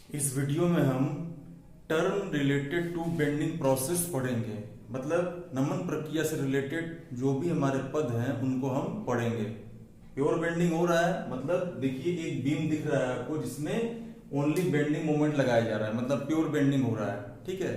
इस वीडियो में हम term related to bending process पढ़ेंगे। मतलब नमन प्रक्रिया से रिलेटेड जो भी हमारे पद हैं उनको हम पढ़ेंगे। प्योर बेंडिंग हो रहा है, मतलब देखिए एक बीम दिख रहा है आपको जिसमें ओनली बेंडिंग मोमेंट लगाया जा रहा है, मतलब प्योर बेंडिंग हो रहा है। ठीक है,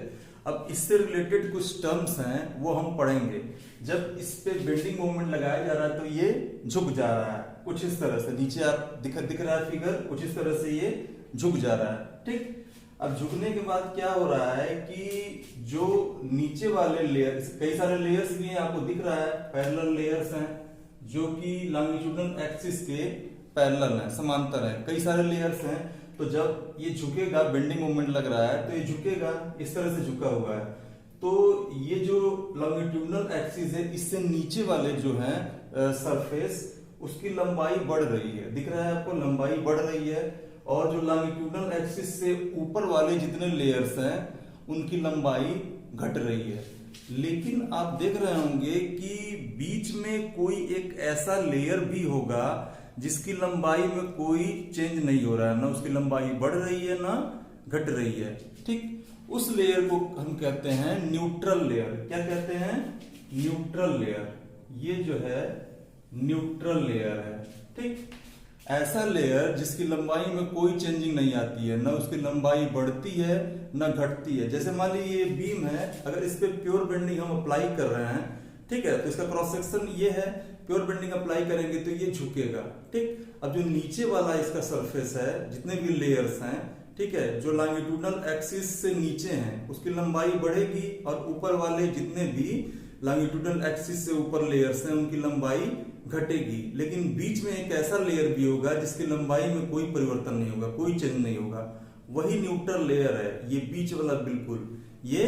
अब इससे रिलेटेड कुछ टर्म्स हैं वो हम पढ़ेंगे। जब इस पे बेंडिंग मोमेंट लगाया जा रहा है तो ये झुक जा रहा है कुछ इस तरह से। नीचे आप दिख रहा है फिगर, कुछ इस तरह से ये झुक जा रहा है। ठीक, अब झुकने के बाद क्या हो रहा है कि जो नीचे वाले लेयर, कई सारे लेयर्स भी हैं आपको दिख रहा है, पैरेलल लेयर्स हैं जो कि लॉन्गिट्यूडनल एक्सिस के पैरेलल हैं, समांतर हैं, कई सारे लेयर्स हैं। तो जब ये झुकेगा, बेंडिंग मोमेंट लग रहा है तो ये झुकेगा, इस तरह से झुका हुआ है। तो ये जो लॉन्गिट्यूडनल एक्सिस है इससे नीचे वाले जो हैं सरफेस, उसकी लंबाई बढ़ रही है। दिख रहा है आपको, लंबाई बढ़ रही है। और जो लॉन्गिट्यूडनल एक्सिस से ऊपर वाले जितने लेयर्स हैं उनकी लंबाई घट रही है। लेकिन आप देख रहे होंगे कि बीच में कोई एक ऐसा लेयर भी होगा जिसकी लंबाई में कोई चेंज नहीं हो रहा है, ना उसकी लंबाई बढ़ रही है ना घट रही है। ठीक, उस लेयर को हम कहते हैं न्यूट्रल लेयर। क्या कहते हैं? Neutral layer. ये जो है न्यूट्रल लेयर है। ठीक, ऐसा लेयर जिसकी लंबाई में कोई चेंजिंग नहीं आती है, ना उसकी लंबाई बढ़ती है ना घटती है। जैसे मान लीजिए ये बीम है, अगर इस पे प्योर बेंडिंग हम अप्लाई कर रहे हैं, ठीक है, तो इसका क्रॉस सेक्शन ये है, प्योर बेंडिंग अप्लाई करेंगे तो ये झुकेगा। ठीक, अब जो नीचे वाला इसका सरफेस है, जितने भी लेयर्स हैं, ठीक है, जो लॉन्गिट्यूडनल एक्सिस से नीचे हैं उसकी लंबाई बढ़ेगी और ऊपर वाले जितने भी लॉन्गिट्यूडनल एक्सिस से ऊपर लेयर्स हैं उनकी लंबाई घटेगी। लेकिन बीच में एक ऐसा लेयर भी होगा जिसकी लंबाई में कोई परिवर्तन नहीं होगा, कोई चेंज नहीं होगा। वही न्यूट्रल लेयर है, ये बीच वाला बिल्कुल ये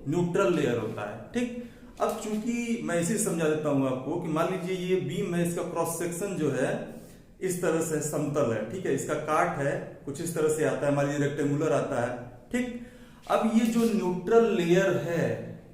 न्यूट्रल लेयर होता है। ठीक, अब चूंकि मैं इसे समझा देता हूं आपको कि मान लीजिए ये बीम है, इसका क्रॉस सेक्शन जो है इस तरह से समतल है। ठीक है, इसका काट है कुछ इस तरह से आता है, मान लीजिए रेक्टेंगुलर आता है। ठीक, अब ये जो न्यूट्रल लेयर है,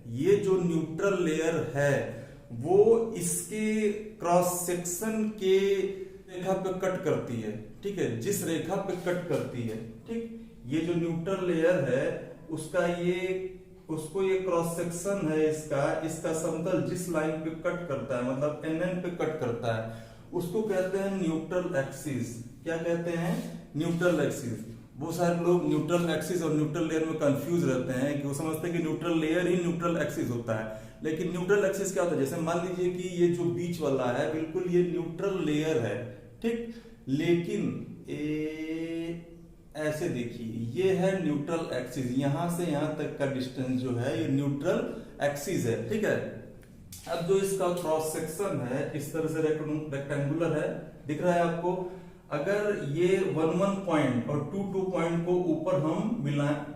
ये जो न्यूट्रल लेयर है वो इसके क्रॉस सेक्शन के रेखा पे कट करती है। ठीक है, जिस रेखा पे कट करती है, ठीक, ये जो न्यूट्रल लेयर है उसका ये क्रॉस सेक्शन है इसका समतल जिस लाइन पे कट करता है, मतलब NN पे कट करता है, उसको कहते हैं न्यूट्रल एक्सिस। क्या कहते हैं? Neutral axis. बहुत सारे लोग न्यूट्रल एक्सिस और न्यूट्रल लेयर में कंफ्यूज रहते हैं कि वो समझते हैं कि न्यूट्रल लेयर ही न्यूट्रल एक्सिस होता है। लेकिन न्यूट्रल एक्सिस क्या होता है? जैसे मान लीजिए कि ये जो बीच वाला है बिल्कुल ये न्यूट्रल लेयर है। ठीक, लेकिन ऐसे देखिए, ये है न्यूट्रल एक्सिस, यहां से यहां तक का डिस्टेंस जो है ये न्यूट्रल एक्सिस है। ठीक है, अब जो इसका क्रॉस सेक्शन है इस तरह से रेक्टेंगुलर है, दिख रहा है आपको। अगर ये 1 पॉइंट और 2 पॉइंट को ऊपर हम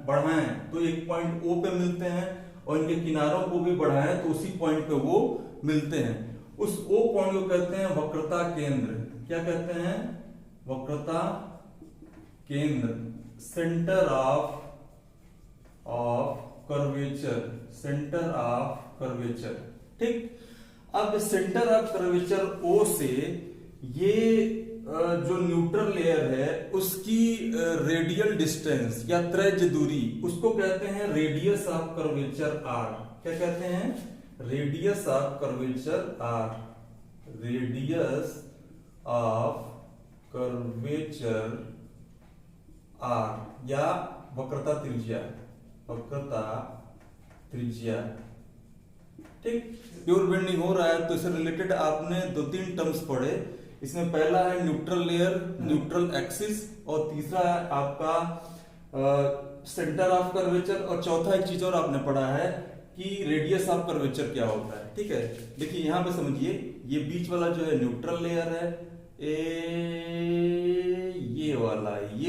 बढ़ाएं तो एक पॉइंट O पे मिलते हैं, और इनके किनारों को भी बढ़ाएं तो उसी पॉइंट पे वो मिलते हैं। उस O पॉइंट को कहते हैं वक्रता केंद्र। क्या कहते हैं? वक्रता केंद्र, centre of curvature, centre of curvature. ठीक, अब सेंटर ऑफ कर्वेचर O से ये जो न्यूट्रल लेयर है उसकी रेडियल डिस्टेंस या त्रिज्य दूरी, उसको कहते हैं रेडियस ऑफ कर्वेचर R। क्या कहते हैं? Radius of curvature R, radius of curvature R, या वक्रता त्रिज्या, वक्रता त्रिज्या। ठीक, प्योर बेंडिंग हो रहा है तो इससे रिलेटेड आपने 2-3 टर्म्स पढ़े। इसमें पहला है न्यूट्रल लेयर, न्यूट्रल एक्सिस, और तीसरा है आपका सेंटर ऑफ कर्वेचर, और चौथा एक चीज और आपने पढ़ा है कि रेडियस ऑफ कर्वेचर क्या होता है। ठीक है, देखिए यहां पे समझिए, ये बीच वाला जो है न्यूट्रल लेयर है, ये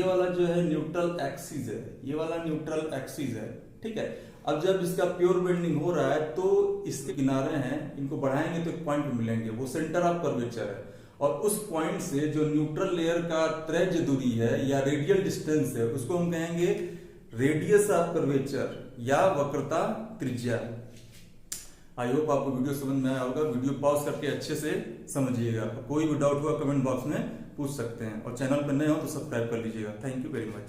वाला जो है न्यूट्रल एक्सिस है, ये वाला न्यूट्रल एक्सिस है। ठीक है, अब जब इसका प्योर बेंडिंग हो रहा है तो इसके किनारे हैं, इनको बढ़ाएंगे तो एक पॉइंट मिलेंगे, वो सेंटर ऑफ कर्वेचर है। और उस पॉइंट से जो न्यूट्रल लेयर का त्रिज्य दूरी है या रेडियल डिस्टेंस है उसको हम कहेंगे रेडियस ऑफ कर्वेचर या वक्रता त्रिज्या। आई होप आपको वीडियो समझ में आया होगा। वीडियो पॉज करके अच्छे से समझिएगा। कोई भी डाउट हुआ कमेंट बॉक्स में पूछ सकते हैं, और चैनल पर नए हो तो सब्सक्राइब कर लीजिएगा। Thank you very much.